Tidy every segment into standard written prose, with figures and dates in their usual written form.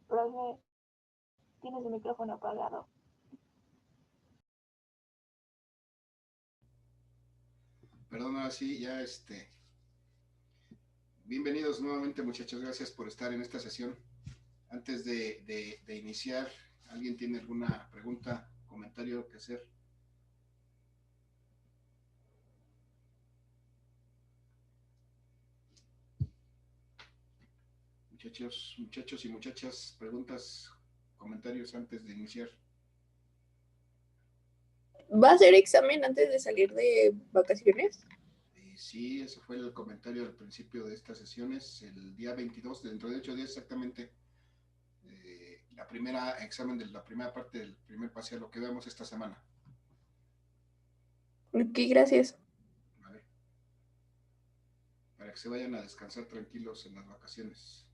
Profe, tienes el micrófono apagado. Perdón, ahora sí, ya bienvenidos nuevamente, muchachos, gracias por estar en esta sesión. Antes de iniciar, ¿alguien tiene alguna pregunta, comentario que hacer? Muchachos y muchachas, preguntas, comentarios antes de iniciar. ¿Va a hacer examen antes de salir de vacaciones? Sí, ese fue el comentario al principio de estas sesiones, el día 22, dentro de 8 días exactamente. La primera examen de la primera parte del primer parcial, lo que veamos esta semana. Ok, gracias. Vale. Para que se vayan a descansar tranquilos en las vacaciones.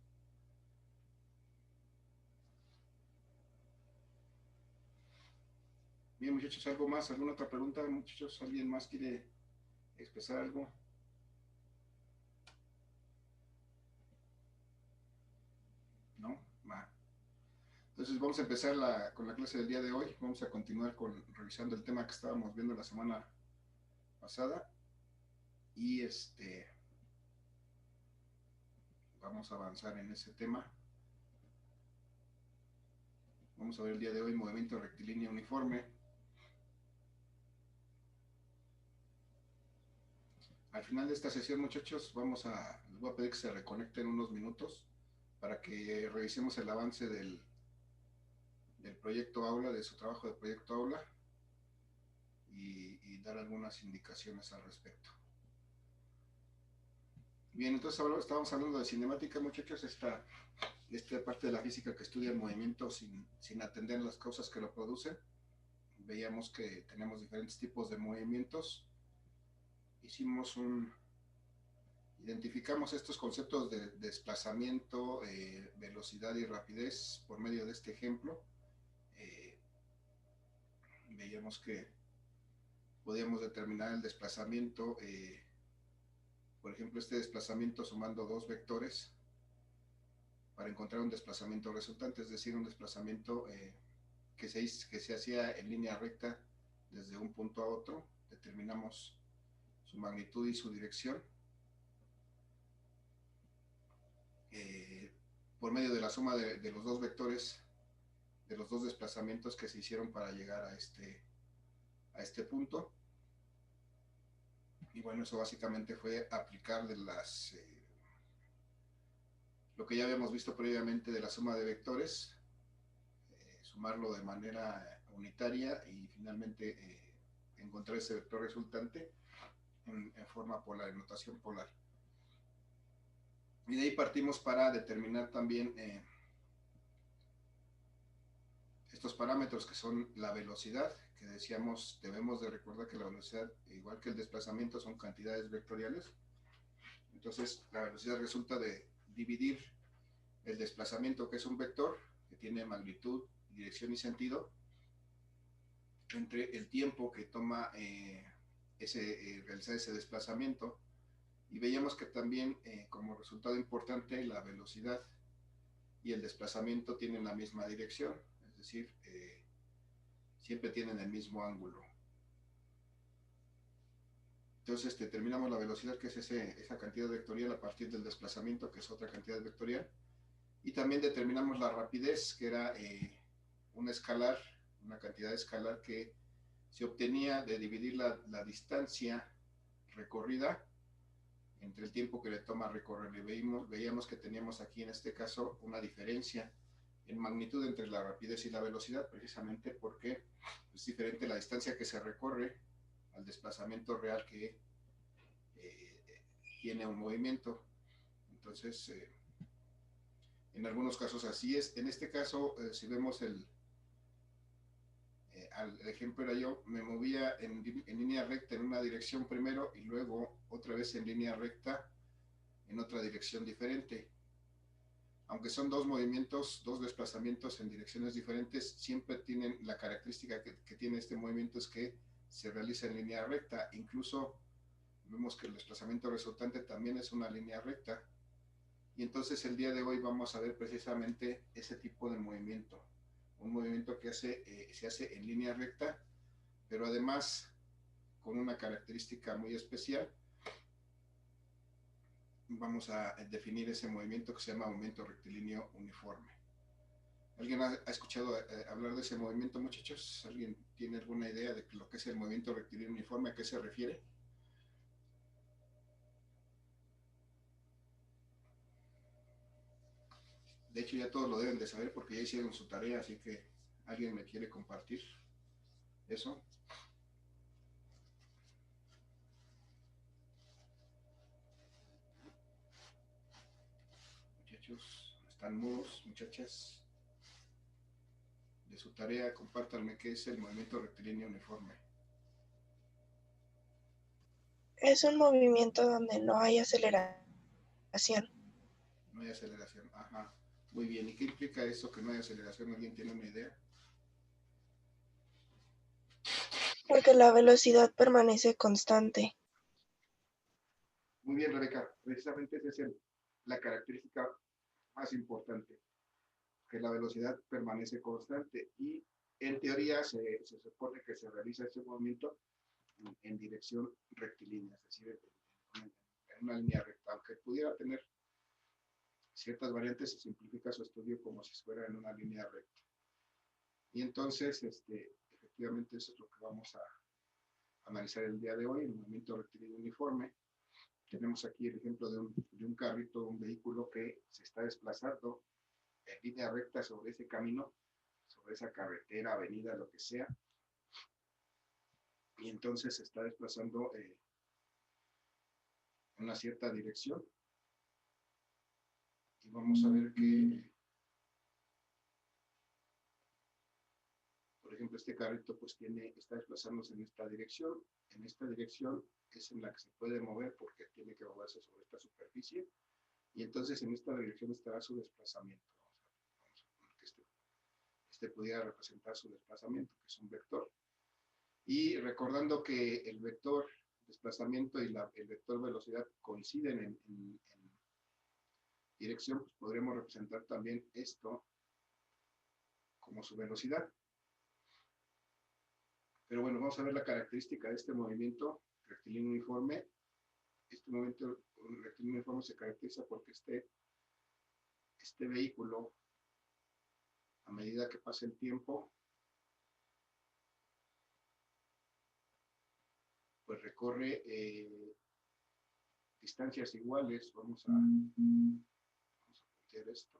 Bien, muchachos, ¿algo más? ¿Alguna otra pregunta, muchachos? ¿Alguien más quiere expresar algo? ¿No? Va. Entonces vamos a empezar con la clase del día de hoy. Vamos a continuar revisando el tema que estábamos viendo la semana pasada. Y vamos a avanzar en ese tema. Vamos a ver el día de hoy movimiento rectilíneo uniforme. Al final de esta sesión, muchachos, les voy a pedir que se reconecten unos minutos para que revisemos el avance del proyecto aula, de su trabajo de proyecto aula, y dar algunas indicaciones al respecto. Bien, entonces ahora estábamos hablando de cinemática, muchachos, esta parte de la física que estudia el movimiento sin atender las causas que lo producen. Veíamos que tenemos diferentes tipos de movimientos. Identificamos estos conceptos de desplazamiento, velocidad y rapidez por medio de este ejemplo. Veíamos que podíamos determinar el desplazamiento, por ejemplo, este desplazamiento sumando dos vectores para encontrar un desplazamiento resultante, es decir, un desplazamiento que se hacía en línea recta desde un punto a otro. Determinamos su magnitud y su dirección por medio de la suma de los dos vectores, de los dos desplazamientos que se hicieron para llegar a este punto. Y bueno, eso básicamente fue aplicar lo que ya habíamos visto previamente de la suma de vectores, sumarlo de manera unitaria y finalmente encontrar ese vector resultante en forma polar, en notación polar. Y de ahí partimos para determinar también estos parámetros que son la velocidad, que decíamos, debemos de recordar que la velocidad, igual que el desplazamiento, son cantidades vectoriales. Entonces la velocidad resulta de dividir el desplazamiento, que es un vector que tiene magnitud, dirección y sentido, entre el tiempo que toma realizar ese desplazamiento. Y veíamos que también como resultado importante la velocidad y el desplazamiento tienen la misma dirección, es decir, siempre tienen el mismo ángulo. Entonces determinamos la velocidad, que es esa cantidad vectorial, a partir del desplazamiento, que es otra cantidad vectorial. Y también determinamos la rapidez, que era una cantidad escalar que se obtenía de dividir la distancia recorrida entre el tiempo que le toma recorrer. Veíamos que teníamos aquí en este caso una diferencia en magnitud entre la rapidez y la velocidad, precisamente porque es diferente la distancia que se recorre al desplazamiento real que tiene un movimiento. Entonces, en algunos casos así es. En este caso, si vemos el ejemplo, era yo me movía en línea recta en una dirección primero y luego otra vez en línea recta en otra dirección diferente. Aunque son dos movimientos, dos desplazamientos en direcciones diferentes, siempre tienen la característica que tiene este movimiento, es que se realiza en línea recta. Incluso vemos que el desplazamiento resultante también es una línea recta. Y entonces el día de hoy vamos a ver precisamente ese tipo de movimiento. Un movimiento que se hace en línea recta, pero además con una característica muy especial. Vamos a definir ese movimiento que se llama movimiento rectilíneo uniforme. ¿Alguien ha escuchado hablar de ese movimiento, muchachos? ¿Alguien tiene alguna idea de lo que es el movimiento rectilíneo uniforme? ¿A qué se refiere? De hecho, ya todos lo deben de saber porque ya hicieron su tarea, así que ¿alguien me quiere compartir eso? Muchachos, están mudos, muchachas. De su tarea, compártanme qué es el movimiento rectilíneo uniforme. Es un movimiento donde no hay aceleración. No hay aceleración, ajá. Muy bien, ¿y qué implica eso que no hay aceleración? ¿Alguien tiene una idea? Porque la velocidad permanece constante. Muy bien, Rebeca, precisamente esa es la característica más importante, que la velocidad permanece constante y en teoría se supone que se realiza ese movimiento en dirección rectilínea, es decir, en una línea recta, aunque pudiera tener ciertas variantes, se simplifica su estudio como si fuera en una línea recta. Y entonces, efectivamente, eso es lo que vamos a analizar el día de hoy, el movimiento rectilíneo uniforme. Tenemos aquí el ejemplo de un carrito, un vehículo que se está desplazando en línea recta sobre ese camino, sobre esa carretera, avenida, lo que sea, y entonces se está desplazando en una cierta dirección. Y vamos a ver que, por ejemplo, este carrito pues está desplazándose en esta dirección. En esta dirección es en la que se puede mover porque tiene que moverse sobre esta superficie. Y entonces en esta dirección estará su desplazamiento. Vamos a poner que este pudiera representar su desplazamiento, que es un vector. Y recordando que el vector desplazamiento y el vector velocidad coinciden en dirección, pues podremos representar también esto como su velocidad. Pero bueno, vamos a ver la característica de este movimiento rectilíneo uniforme. Este movimiento rectilíneo uniforme se caracteriza porque este vehículo, a medida que pasa el tiempo, pues recorre distancias iguales. Vamos a plantear esto.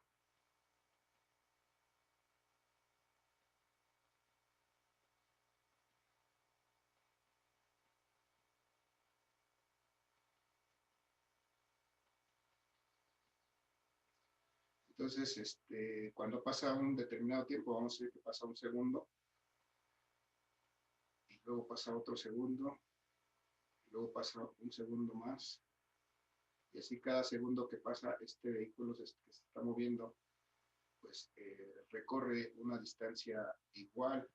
Entonces, cuando pasa un determinado tiempo, vamos a decir que pasa un segundo, y luego pasa otro segundo, y luego pasa un segundo más, y así cada segundo que pasa este vehículo que se está moviendo, pues recorre una distancia igual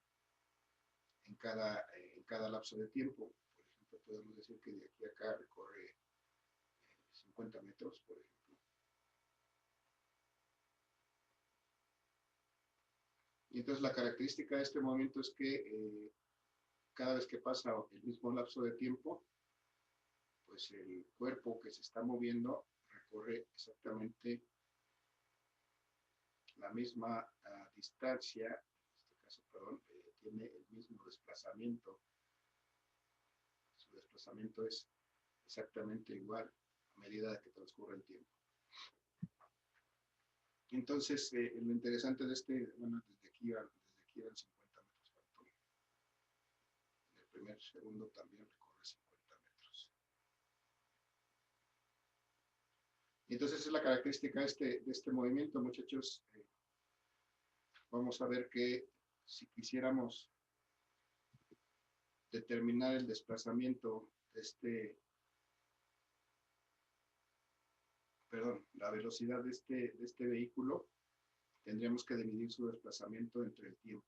en cada lapso de tiempo. Por ejemplo, podemos decir que de aquí a acá recorre 50 metros, por ejemplo. Y entonces la característica de este movimiento es que cada vez que pasa el mismo lapso de tiempo, pues el cuerpo que se está moviendo recorre exactamente la misma distancia, en este caso, perdón, tiene el mismo desplazamiento. Su desplazamiento es exactamente igual a medida que transcurre el tiempo. Entonces, lo interesante de bueno, desde aquí eran 50 metros, ¿cierto? En el primer segundo también recorre 50 metros. Y entonces es la característica de este movimiento, muchachos. Vamos a ver que si quisiéramos determinar el desplazamiento de la velocidad de este vehículo, tendríamos que dividir su desplazamiento entre el tiempo.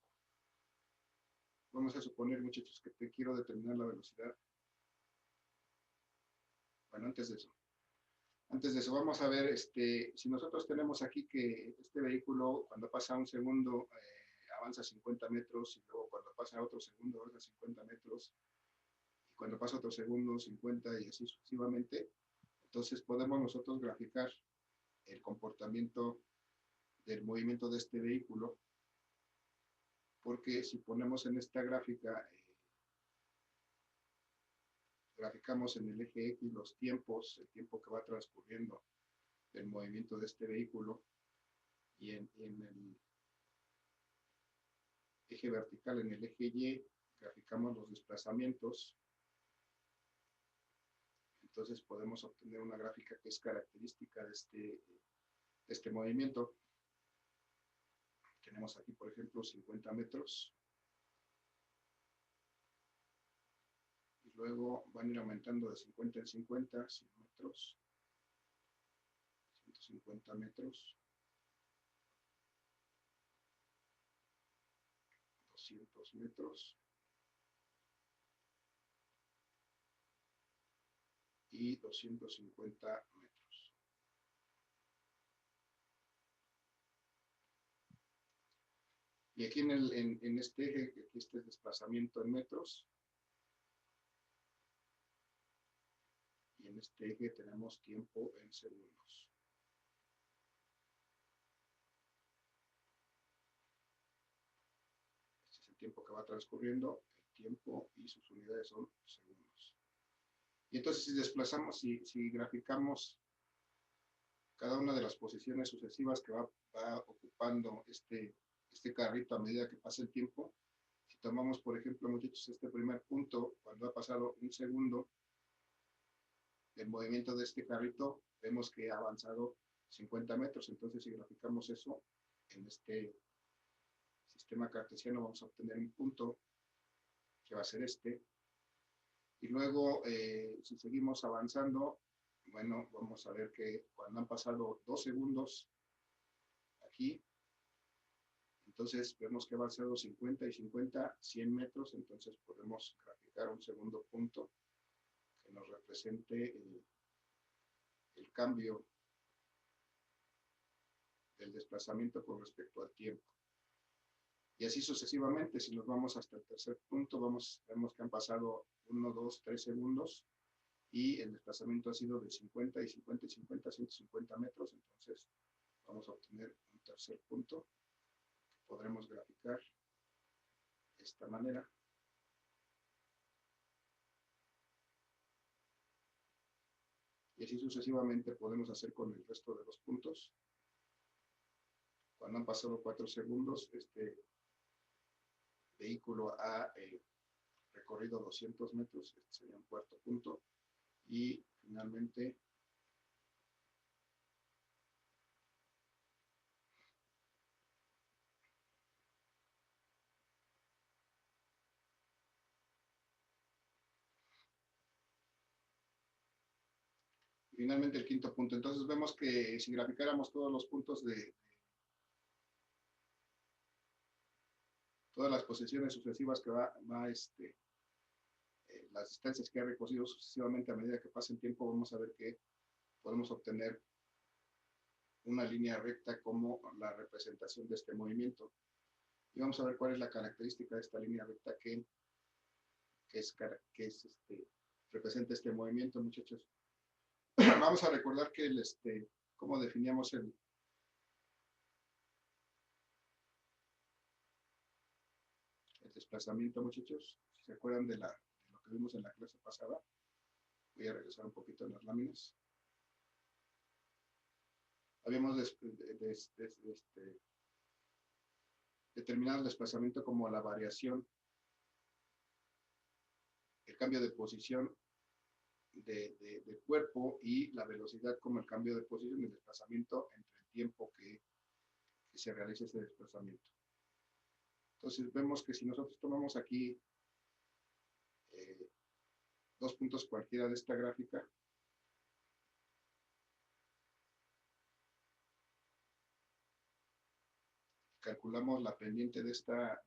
Vamos a suponer, muchachos, que te quiero determinar la velocidad. Bueno, antes de eso, Antes de eso, vamos a ver, si nosotros tenemos aquí que este vehículo, cuando pasa un segundo, avanza 50 metros, y luego cuando pasa otro segundo, avanza 50 metros, y cuando pasa otro segundo, 50, y así sucesivamente, entonces podemos nosotros graficar el comportamiento del movimiento de este vehículo, porque si ponemos en esta gráfica, graficamos en el eje X los tiempos, el tiempo que va transcurriendo del movimiento de este vehículo, y en el eje vertical, en el eje Y, graficamos los desplazamientos. Entonces podemos obtener una gráfica que es característica de este movimiento. Tenemos aquí, por ejemplo, 50 metros. Y luego van a ir aumentando de 50 en 50, 100 metros, 150 metros, 200 metros y 250 metros. Y aquí en este eje, aquí este desplazamiento en metros. Y en este eje tenemos tiempo en segundos. Este es el tiempo que va transcurriendo, el tiempo y sus unidades son segundos. Y entonces si desplazamos, si graficamos cada una de las posiciones sucesivas que va ocupando este carrito a medida que pasa el tiempo, si tomamos, por ejemplo, muchachos, este primer punto, cuando ha pasado un segundo, el movimiento de este carrito, vemos que ha avanzado 50 metros. Entonces, si graficamos eso en este sistema cartesiano, vamos a obtener un punto que va a ser este. Y luego, si seguimos avanzando, bueno, vamos a ver que cuando han pasado 2 segundos aquí, entonces vemos que ha avanzado 50 y 50, 100 metros. Entonces podemos graficar un segundo punto que nos represente el cambio del desplazamiento con respecto al tiempo. Y así sucesivamente, si nos vamos hasta el tercer punto, vemos que han pasado 1, 2, 3 segundos y el desplazamiento ha sido de 50 y 50 y 50, 150 metros. Entonces vamos a obtener un tercer punto que podremos graficar de esta manera. Y así sucesivamente podemos hacer con el resto de los puntos. Cuando han pasado 4 segundos, este vehículo ha recorrido 200 metros, este sería un cuarto punto. Y finalmente, el quinto punto. Entonces vemos que si graficáramos todos los puntos de todas las posiciones sucesivas que las distancias que ha recorrido sucesivamente a medida que pasa el tiempo, vamos a ver que podemos obtener una línea recta como la representación de este movimiento. Y vamos a ver cuál es la característica de esta línea recta que representa este movimiento, muchachos. Vamos a recordar que cómo definíamos el desplazamiento, muchachos. Si se acuerdan de lo que vimos en la clase pasada, voy a regresar un poquito en las láminas. Habíamos determinado el desplazamiento como la variación, el cambio de posición del cuerpo, y la velocidad como el cambio de posición y el desplazamiento entre el tiempo que se realiza ese desplazamiento. Entonces vemos que si nosotros tomamos aquí 2 puntos cualquiera de esta gráfica, calculamos la pendiente de esta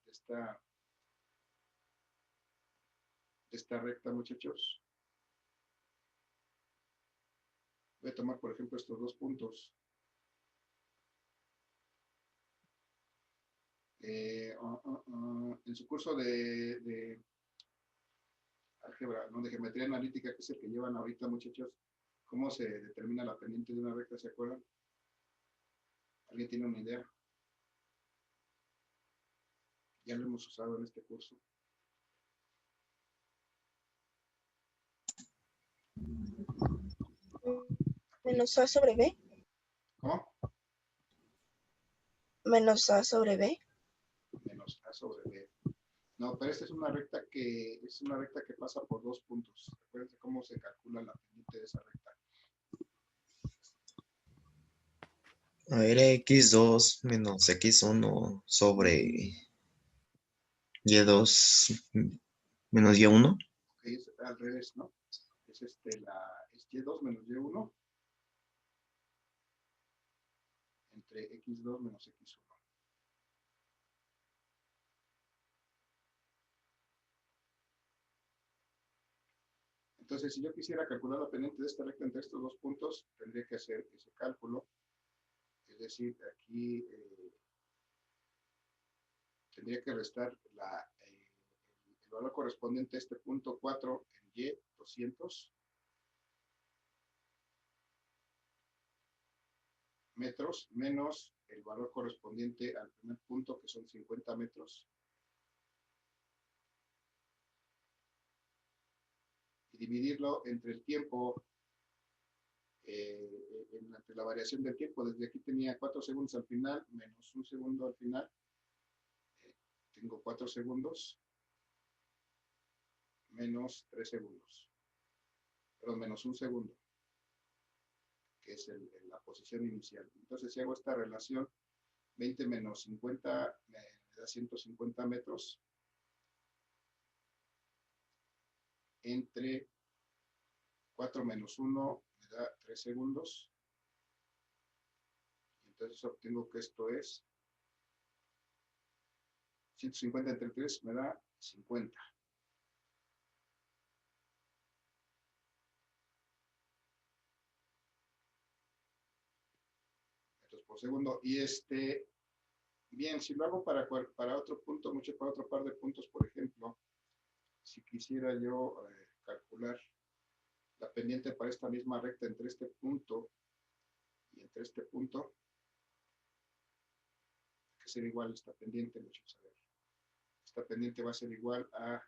recta, muchachos, Voy a tomar, por ejemplo, estos dos puntos. En su curso de álgebra, ¿no? De geometría analítica, que es el que llevan ahorita, muchachos, ¿cómo se determina la pendiente de una recta? ¿Se acuerdan? ¿Alguien tiene una idea? Ya lo hemos usado en este curso. Menos A sobre B. ¿Cómo? Menos A sobre B. Menos A sobre B. No, pero esta es una recta que pasa por dos puntos. Acuérdense cómo se calcula la pendiente de esa recta. A ver, x2 menos x1 sobre y2 menos y1. Ok, es al revés, ¿no? Es es y2 menos y1 entre x2 menos x1. Entonces, si yo quisiera calcular la pendiente de esta recta entre estos dos puntos, tendría que hacer ese cálculo. Es decir, aquí tendría que restar el valor correspondiente a este punto 4 en y, 200 metros, menos el valor correspondiente al primer punto, que son 50 metros, y dividirlo entre el tiempo, entre la variación del tiempo. Desde aquí tenía 4 segundos al final, menos 1 segundo al final. Tengo 4 segundos, menos 3 segundos. Perdón, menos 1 segundo, que es la posición inicial. Entonces, si hago esta relación, 20 menos 50 me da 150 metros, entre 4 menos 1 me da 3 segundos. Entonces obtengo que esto es 150 entre 3 me da 50. Metros por segundo. Y bien, si lo hago para otro punto, para otro par de puntos, por ejemplo, si quisiera yo calcular la pendiente para esta misma recta entre este punto y entre este punto, que será igual esta pendiente, muchachos. A ver, esta pendiente va a ser igual a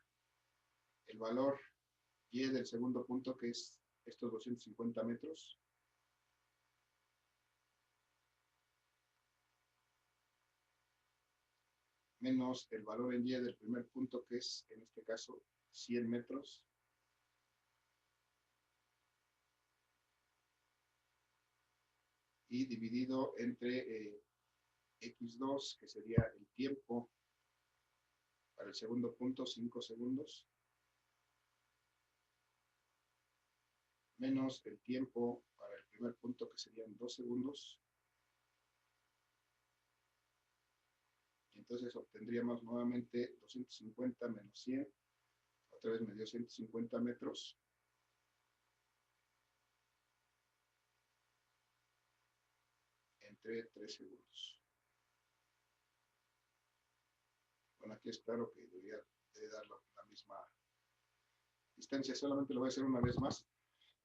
el valor y del segundo punto, que es estos 250 metros, menos el valor en y del primer punto, que es en este caso 100 metros, y dividido entre x2, que sería el tiempo para el segundo punto, 5 segundos, menos el tiempo para el primer punto, que serían 2 segundos. Y entonces obtendríamos nuevamente 250 menos 100, otra vez me dio 150 metros, entre 3 segundos. Bueno, aquí es claro que debería de dar la misma distancia, solamente lo voy a hacer una vez más.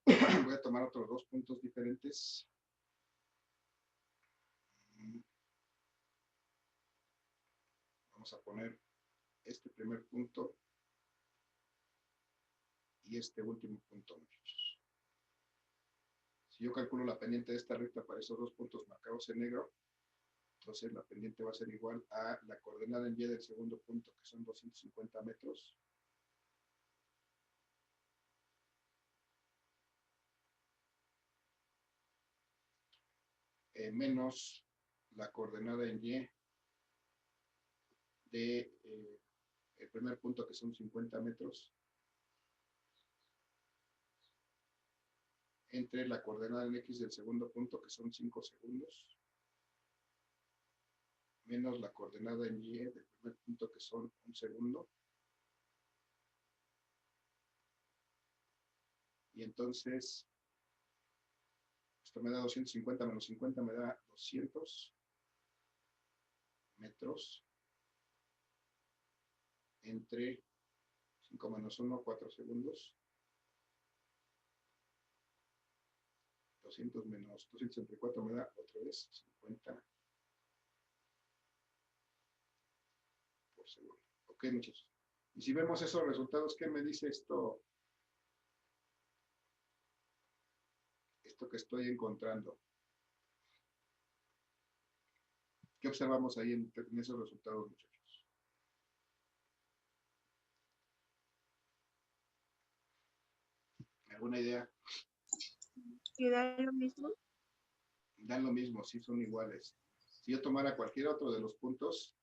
Voy a tomar otros dos puntos diferentes. Vamos a poner este primer punto y este último punto, muchachos. Si yo calculo la pendiente de esta recta para esos dos puntos marcados en negro, entonces la pendiente va a ser igual a la coordenada en y del segundo punto, que son 250 metros, menos la coordenada en y de el primer punto, que son 50 metros, entre la coordenada en x del segundo punto, que son 5 segundos, menos la coordenada en y del primer punto, que son 1 segundo. Y entonces Esto me da 250 menos 50 me da 200 metros entre 5 menos 1, 4 segundos. 200 menos 200 entre 4 me da otra vez 50 por segundo. Ok, muchachos. Y si vemos esos resultados, ¿qué me dice esto? Esto que estoy encontrando. ¿Qué observamos ahí en esos resultados, muchachos? ¿Alguna idea? ¿Que da lo mismo? Dan lo mismo, sí son iguales. Si yo tomara cualquier otro de los puntos,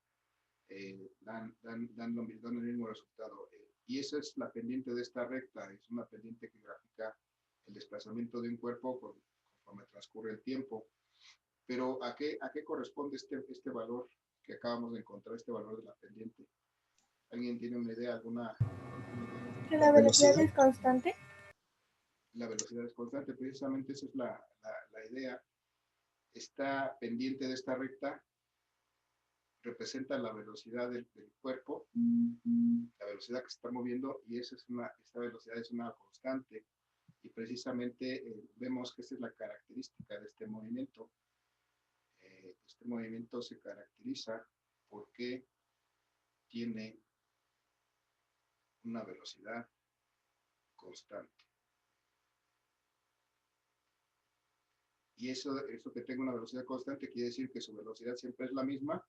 dan el mismo resultado. Y esa es la pendiente de esta recta. Es una pendiente que grafica el desplazamiento de un cuerpo conforme transcurre el tiempo. Pero ¿a qué corresponde este valor que acabamos de encontrar, este valor de la pendiente? ¿Alguien tiene una idea, alguna idea? ¿Que la velocidad es constante? La velocidad es constante, precisamente esa es la idea. Esta pendiente de esta recta representa la velocidad del cuerpo, la velocidad que se está moviendo, y esta velocidad es una constante. Y precisamente vemos que esa es la característica de este movimiento. Este movimiento se caracteriza porque tiene una velocidad constante. Y eso que tenga una velocidad constante quiere decir que su velocidad siempre es la misma,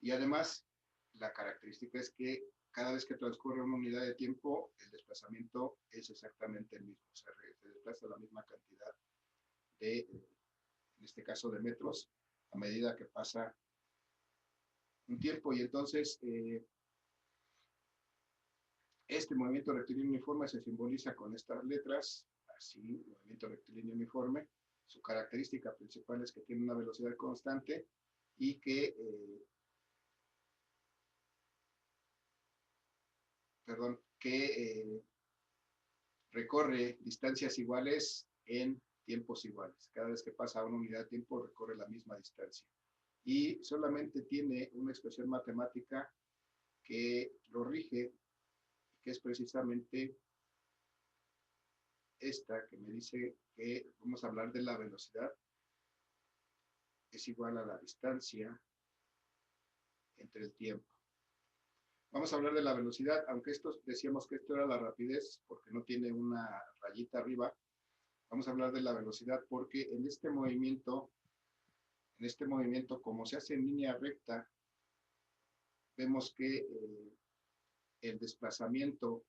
y además la característica es que cada vez que transcurre una unidad de tiempo, el desplazamiento es exactamente el mismo, o sea, se desplaza la misma cantidad de, en este caso de metros, a medida que pasa un tiempo. Y entonces este movimiento rectilíneo uniforme se simboliza con estas letras, así, movimiento rectilíneo uniforme. Su característica principal es que tiene una velocidad constante y que, recorre distancias iguales en tiempos iguales. Cada vez que pasa una unidad de tiempo recorre la misma distancia. Y solamente tiene una expresión matemática que lo rige, que es precisamente esta, que me dice que vamos a hablar de la velocidad, es igual a la distancia entre el tiempo. Vamos a hablar de la velocidad, aunque decíamos que esto era la rapidez, porque no tiene una rayita arriba. Vamos a hablar de la velocidad porque en este movimiento, como se hace en línea recta, vemos que el desplazamiento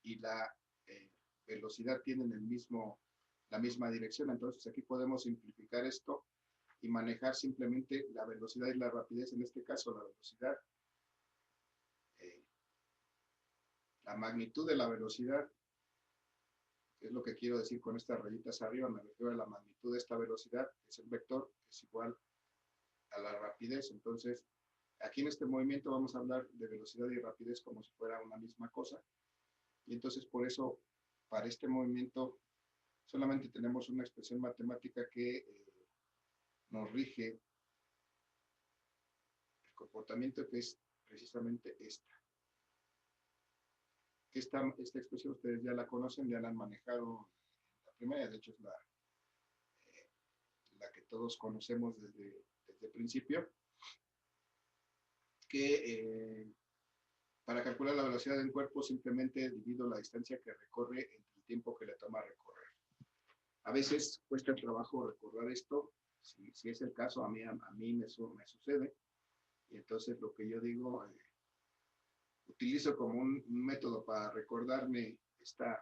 y la velocidad tienen la misma dirección. Entonces aquí podemos simplificar esto y manejar simplemente la velocidad y la rapidez. En este caso, la velocidad, la magnitud de la velocidad, es lo que quiero decir con estas rayitas arriba, me refiero a la magnitud de esta velocidad, es el vector, es igual a la rapidez. Entonces, aquí en este movimiento vamos a hablar de velocidad y rapidez como si fuera una misma cosa. Y entonces, por eso, para este movimiento, solamente tenemos una expresión matemática que nos rige el comportamiento, que es precisamente esta. Esta expresión ustedes ya la conocen, ya la han manejado en la primaria, de hecho es la que todos conocemos desde el principio, que para calcular la velocidad del cuerpo simplemente divido la distancia que recorre entre el tiempo que le toma recorrer. A veces cuesta trabajo recordar esto, si es el caso, a mí me sucede, y entonces lo que yo digo, utilizo como un método para recordarme esta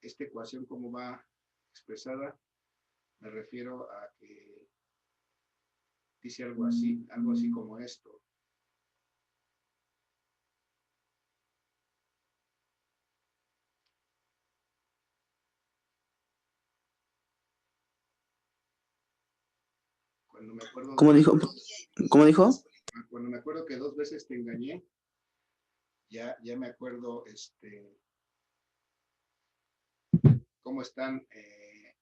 ecuación cómo va expresada. Me refiero a que dice algo así como esto. Cuando me acuerdo ¿Cómo dijo? ¿Cómo dijo? Cuando me acuerdo que 2 veces te engañé, ya me acuerdo cómo están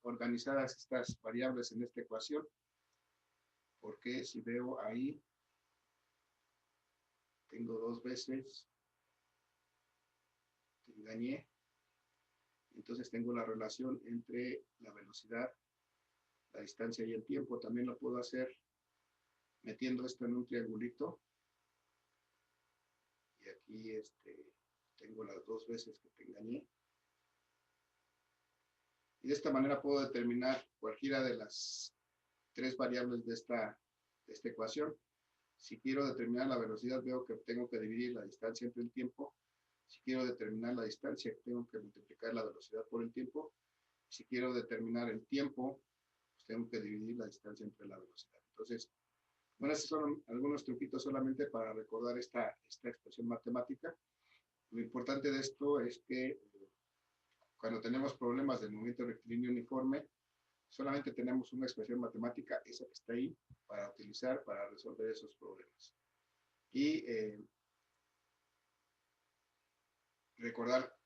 organizadas estas variables en esta ecuación, porque si veo ahí, tengo 2 veces, te engañé, entonces tengo la relación entre la velocidad, la distancia y el tiempo. También lo puedo hacer metiendo esto en un triangulito, y aquí tengo las 2 veces que te engañé. Y de esta manera puedo determinar cualquiera de las 3 variables de esta ecuación. Si quiero determinar la velocidad, veo que tengo que dividir la distancia entre el tiempo. Si quiero determinar la distancia, tengo que multiplicar la velocidad por el tiempo. Si quiero determinar el tiempo, pues tengo que dividir la distancia entre la velocidad. Entonces, bueno, estos son algunos truquitos solamente para recordar esta expresión matemática. Lo importante de esto es que cuando tenemos problemas del movimiento rectilíneo uniforme, solamente tenemos una expresión matemática, esa que está ahí, para utilizar para resolver esos problemas. Y recordar,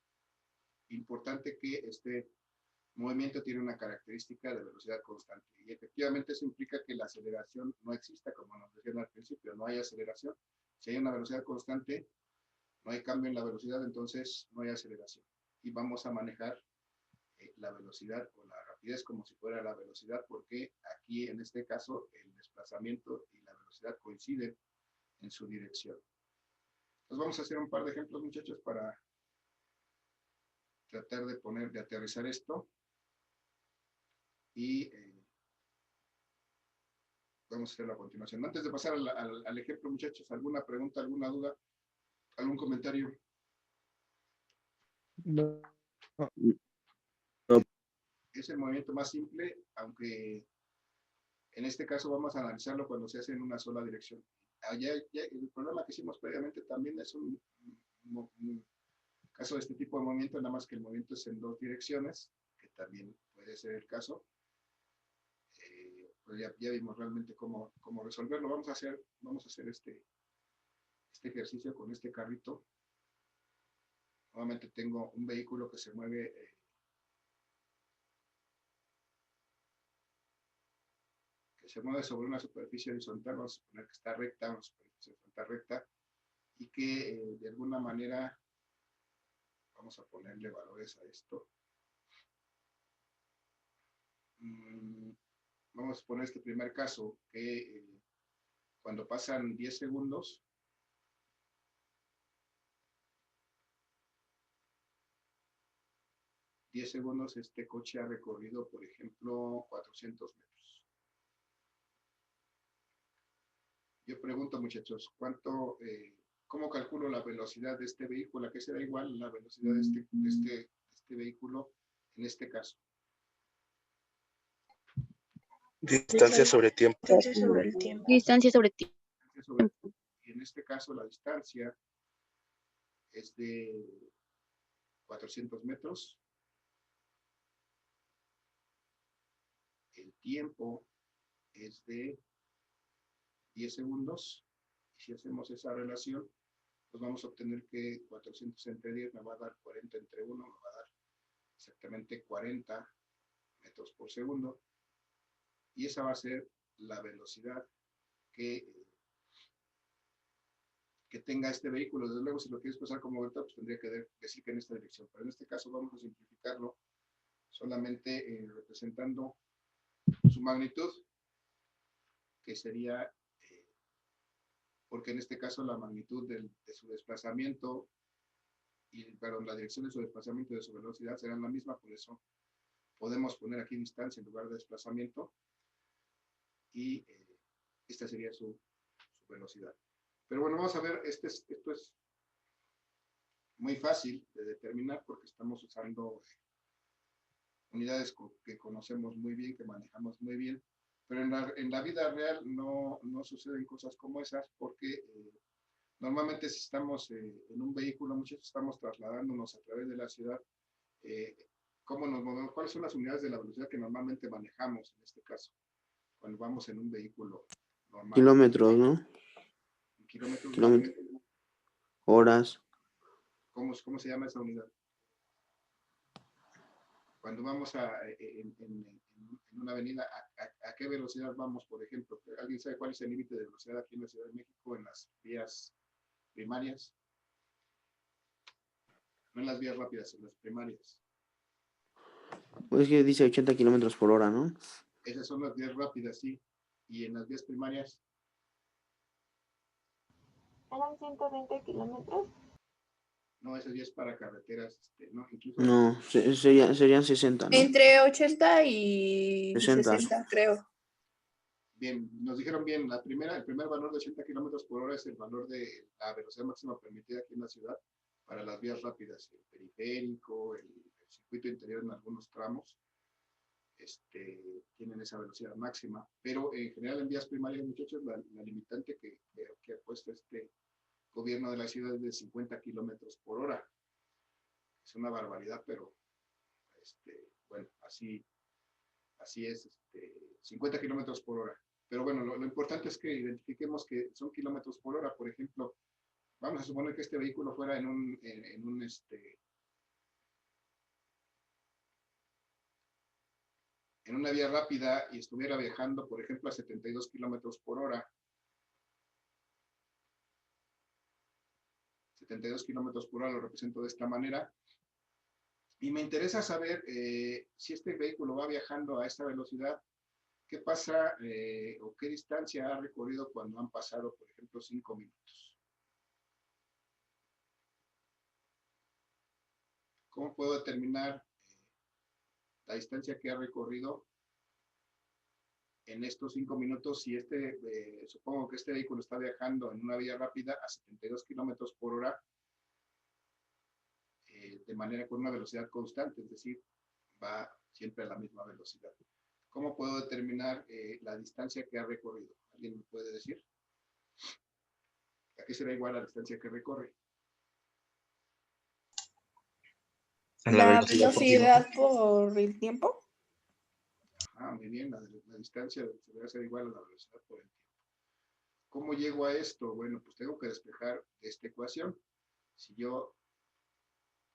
importante que este movimiento tiene una característica de velocidad constante. Y efectivamente eso implica que la aceleración no exista, como nos decían al principio, no hay aceleración. Si hay una velocidad constante, no hay cambio en la velocidad, entonces no hay aceleración. Y vamos a manejar la velocidad o la rapidez como si fuera la velocidad, porque aquí en este caso el desplazamiento y la velocidad coinciden en su dirección. Entonces vamos a hacer un par de ejemplos, muchachos, para tratar de aterrizar esto. Y vamos a hacerlo a continuación. Antes de pasar al ejemplo, muchachos, ¿alguna pregunta, alguna duda, algún comentario? No. Es el movimiento más simple, aunque en este caso vamos a analizarlo cuando se hace en una sola dirección. Allá, el problema que hicimos previamente también es un caso de este tipo de movimiento, nada más que el movimiento es en 2 direcciones, que también puede ser el caso. Pues ya vimos realmente cómo resolverlo. Vamos a hacer este ejercicio con este carrito. Nuevamente tengo un vehículo que se mueve sobre una superficie horizontal. Vamos a suponer que está recta, una superficie horizontal recta, y que de alguna manera vamos a ponerle valores a esto. Vamos a poner este primer caso, que cuando pasan 10 segundos, este coche ha recorrido, por ejemplo, 400 metros. Yo pregunto, muchachos, ¿cómo calculo la velocidad de este vehículo? ¿A qué será igual la velocidad de este vehículo en este caso? Distancia sobre tiempo. Distancia sobre el tiempo. Distancia sobre tiempo. Y en este caso la distancia es de 400 metros. El tiempo es de 10 segundos. Y si hacemos esa relación, pues vamos a obtener que 400 entre 10 me va a dar 40 entre 1, me va a dar exactamente 40 metros por segundo. Y esa va a ser la velocidad que tenga este vehículo. Desde luego, si lo quieres pasar como velocidad, pues tendría que decir que en esta dirección. Pero en este caso vamos a simplificarlo solamente representando su magnitud, que sería, porque en este caso la magnitud de su desplazamiento la dirección de su desplazamiento y de su velocidad serán la misma, por eso podemos poner aquí distancia en lugar de desplazamiento, y esta sería su velocidad. Pero bueno, vamos a ver, esto es muy fácil de determinar porque estamos usando unidades que conocemos muy bien, que manejamos muy bien, pero en la vida real no suceden cosas como esas, porque normalmente si estamos en un vehículo, muchos estamos trasladándonos a través de la ciudad. ¿Cómo nos movemos? ¿Cuáles son las unidades de la velocidad que normalmente manejamos en este caso? Cuando vamos en un vehículo normal. Kilómetros, ¿no? Kilómetros. Horas. ¿Cómo se llama esa unidad? Cuando vamos en una avenida, ¿a qué velocidad vamos, por ejemplo? ¿Alguien sabe cuál es el límite de velocidad aquí en la Ciudad de México en las vías primarias? No en las vías rápidas, en las primarias. Pues que dice 80 kilómetros por hora, ¿no? Esas son las vías rápidas, sí. Y en las vías primarias, ¿Eran 120 kilómetros? no, esas vías para carreteras, no, incluso No, serían 60, ¿no? Entre 80 y 60. 60, creo. bien, nos dijeron bien, el primer valor de 80 kilómetros por hora es el valor de la velocidad máxima permitida aquí en la ciudad para las vías rápidas, el periférico, el circuito interior en algunos tramos, tienen esa velocidad máxima, pero en general en vías primarias, muchachos, la limitante que ha puesto este gobierno de la ciudad es de 50 kilómetros por hora. Es una barbaridad, pero bueno, así es, 50 kilómetros por hora. Pero bueno, lo importante es que identifiquemos que son kilómetros por hora. Por ejemplo, vamos a suponer que este vehículo fuera en una vía rápida y estuviera viajando, por ejemplo, a 72 kilómetros por hora. 72 kilómetros por hora lo represento de esta manera. Y me interesa saber si este vehículo va viajando a esta velocidad, ¿qué pasa o qué distancia ha recorrido cuando han pasado, por ejemplo, 5 minutos? ¿Cómo puedo determinar la distancia que ha recorrido en estos 5 minutos si supongo que este vehículo está viajando en una vía rápida a 72 kilómetros por hora de manera con una velocidad constante, es decir, va siempre a la misma velocidad? ¿Cómo puedo determinar la distancia que ha recorrido? ¿Alguien me puede decir? ¿A qué será igual la distancia que recorre? En La velocidad por tiempo. velocidad por el tiempo. Muy bien, la distancia deberá ser igual a la velocidad por el tiempo. ¿Cómo llego a esto? Bueno, pues tengo que despejar esta ecuación. Si yo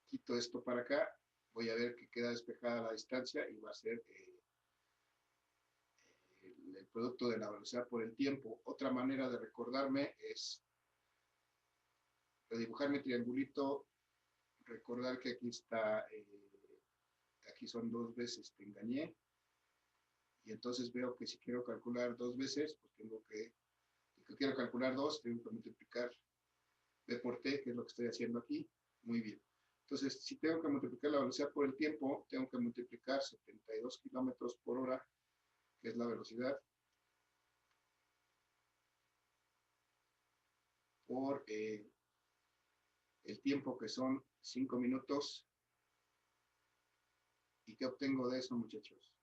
quito esto para acá, voy a ver que queda despejada la distancia y va a ser el producto de la velocidad por el tiempo. Otra manera de recordarme es dibujar mi triangulito, recordar que aquí está, aquí son 2 veces, te engañé, y entonces veo que si quiero calcular 2 veces, pues tengo que, si quiero calcular 2, tengo que multiplicar B por T, que es lo que estoy haciendo aquí. Muy bien. Entonces, si tengo que multiplicar la velocidad por el tiempo, tengo que multiplicar 72 kilómetros por hora, que es la velocidad, por el tiempo, que son 5 minutos. ¿Y qué obtengo de eso, muchachos?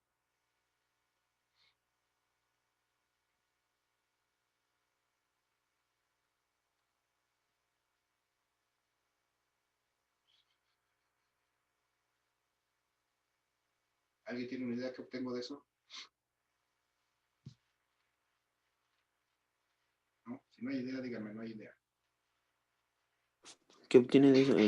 ¿Alguien tiene una idea qué obtengo de eso? ¿No? Si no hay idea, díganme, no hay idea. ¿Qué obtiene de eso?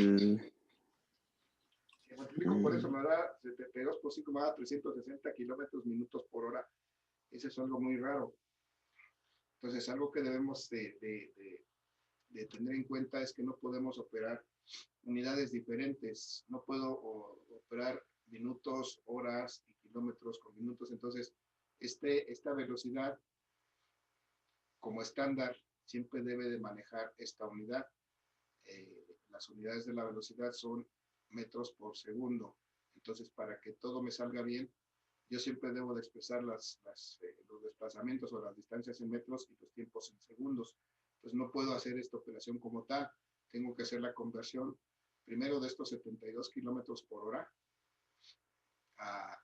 Si multiplico por eso, me da 72 por 5, me da 360 kilómetros minutos por hora. Eso es algo muy raro. Entonces, algo que debemos de tener en cuenta es que no podemos operar unidades diferentes. No puedo operar minutos, horas y kilómetros con minutos. Entonces, esta velocidad como estándar siempre debe de manejar esta unidad. Las unidades de la velocidad son metros por segundo. Entonces, para que todo me salga bien, yo siempre debo de expresar los desplazamientos o las distancias en metros y los tiempos en segundos. Entonces, no puedo hacer esta operación como tal. Tengo que hacer la conversión primero de estos 72 kilómetros por hora a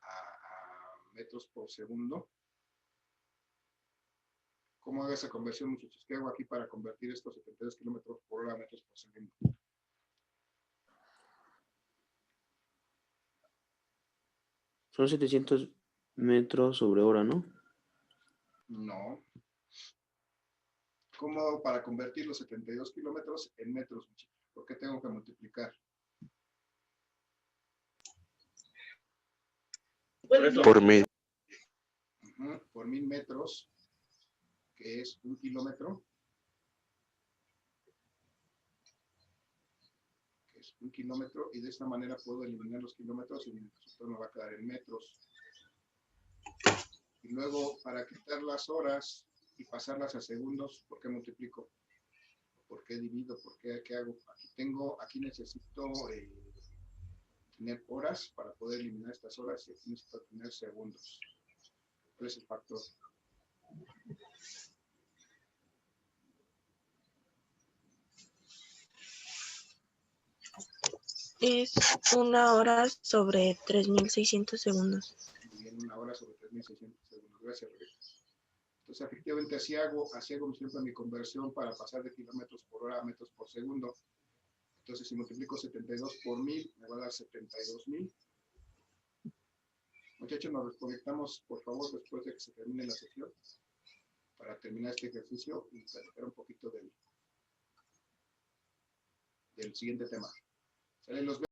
metros por segundo. ¿Cómo hago esa conversión, muchachos? ¿Qué hago aquí para convertir estos 72 kilómetros por hora a metros por segundo? Son 700 metros sobre hora, ¿no? No. ¿Cómo hago para convertir los 72 kilómetros en metros, muchachos? ¿Por qué tengo que multiplicar? por medio. Por 1000 metros, que es 1 kilómetro. Que es 1 kilómetro, y de esta manera puedo eliminar los kilómetros y mi resultado me va a quedar en metros. Y luego, para quitar las horas y pasarlas a segundos, ¿por qué multiplico? ¿Por qué divido? ¿Por qué hago? Aquí necesito tener horas para poder eliminar estas horas, y aquí necesito tener segundos. ¿Cuál es el factor? Es 1 hora sobre 3600 segundos. Muy bien, 1 hora sobre 3600 segundos. Gracias, Rebeca. Entonces, efectivamente, así hago siempre mi conversión para pasar de kilómetros por hora a metros por segundo. Entonces, si multiplico 72 por 1000, me va a dar 72,000. Muchachos, nos desconectamos, por favor, después de que se termine la sesión, para terminar este ejercicio y platicar un poquito del siguiente tema. Salen los